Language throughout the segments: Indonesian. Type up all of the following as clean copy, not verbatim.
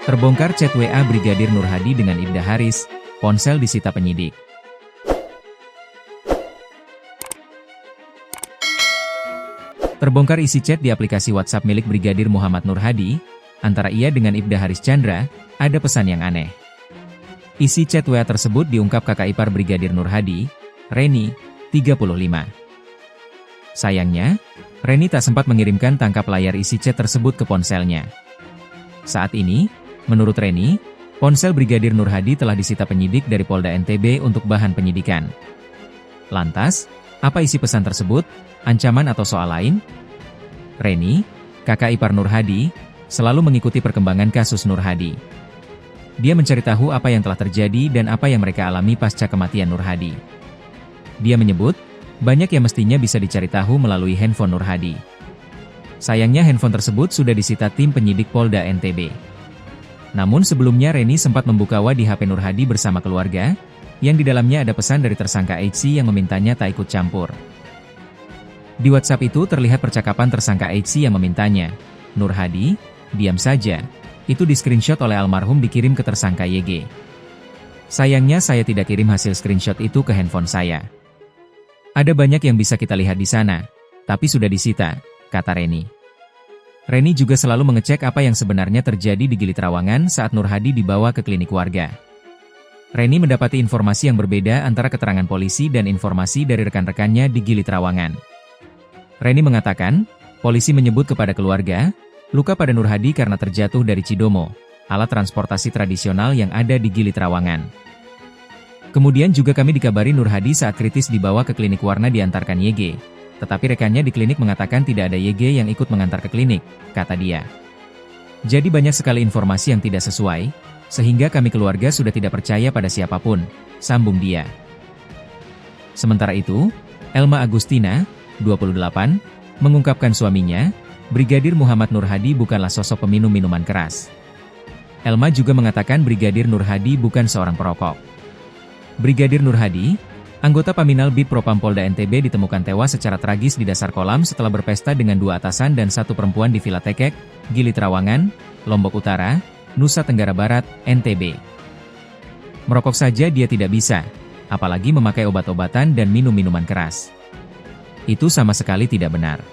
Terbongkar chat WA Brigadir Nur Hadi dengan Ibda Haris, ponsel disita penyidik. Terbongkar isi chat di aplikasi WhatsApp milik Brigadir Muhammad Nur Hadi, antara ia dengan Ibda Haris Chandra, ada pesan yang aneh. Isi chat WA tersebut diungkap kakak ipar Brigadir Nur Hadi, Reni, 35. Sayangnya, Reni tak sempat mengirimkan tangkap layar isi chat tersebut ke ponselnya. Saat ini, menurut Reni, ponsel Brigadir Nur Hadi telah disita penyidik dari Polda NTB untuk bahan penyidikan. Lantas, apa isi pesan tersebut? Ancaman atau soal lain? Reni, kakak ipar Nur Hadi, selalu mengikuti perkembangan kasus Nur Hadi. Dia mencari tahu apa yang telah terjadi dan apa yang mereka alami pasca kematian Nur Hadi. Dia menyebut, banyak yang mestinya bisa dicari tahu melalui handphone Nur Hadi. Sayangnya handphone tersebut sudah disita tim penyidik Polda NTB. Namun sebelumnya Reni sempat membuka WA di HP Nur Hadi bersama keluarga, yang di dalamnya ada pesan dari tersangka HC yang memintanya tak ikut campur. Di WhatsApp itu terlihat percakapan tersangka HC yang memintanya, Nur Hadi, diam saja. Itu di-screenshot oleh almarhum dikirim ke tersangka YG. Sayangnya saya tidak kirim hasil screenshot itu ke handphone saya. Ada banyak yang bisa kita lihat di sana, tapi sudah disita, kata Reni. Reni juga selalu mengecek apa yang sebenarnya terjadi di Gili Trawangan saat Nur Hadi dibawa ke klinik warga. Reni mendapati informasi yang berbeda antara keterangan polisi dan informasi dari rekan-rekannya di Gili Trawangan. Reni mengatakan, polisi menyebut kepada keluarga, luka pada Nur Hadi karena terjatuh dari Cidomo, alat transportasi tradisional yang ada di Gili Trawangan. Kemudian juga kami dikabari Nur Hadi saat kritis dibawa ke klinik Warna diantarkan YG, tetapi rekannya di klinik mengatakan tidak ada YG yang ikut mengantar ke klinik, kata dia. Jadi banyak sekali informasi yang tidak sesuai, sehingga kami keluarga sudah tidak percaya pada siapapun, sambung dia. Sementara itu, Elma Agustina, 28, mengungkapkan suaminya, Brigadir Muhammad Nur Hadi bukanlah sosok peminum minuman keras. Elma juga mengatakan Brigadir Nur Hadi bukan seorang perokok. Brigadir Nur Hadi, anggota Paminal Bid Propam Polda NTB ditemukan tewas secara tragis di dasar kolam setelah berpesta dengan 2 atasan dan 1 perempuan di Villa Tekek, Gili Trawangan, Lombok Utara, Nusa Tenggara Barat, NTB. Merokok saja dia tidak bisa, apalagi memakai obat-obatan dan minum minuman keras. Itu sama sekali tidak benar.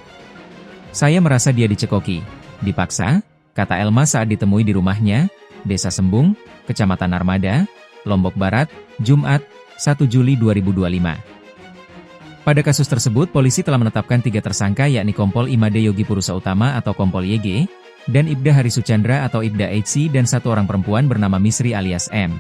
Saya merasa dia dicekoki, dipaksa, kata Elma saat ditemui di rumahnya, Desa Sembung, Kecamatan Armada, Lombok Barat, Jumat, 1 Juli 2025. Pada kasus tersebut polisi telah menetapkan 3 tersangka yakni Kompol Imade Yogi Purusa Utama atau Kompol YG, dan Ibda Haris Chandra atau Ibda HC dan 1 orang perempuan bernama Misri alias M.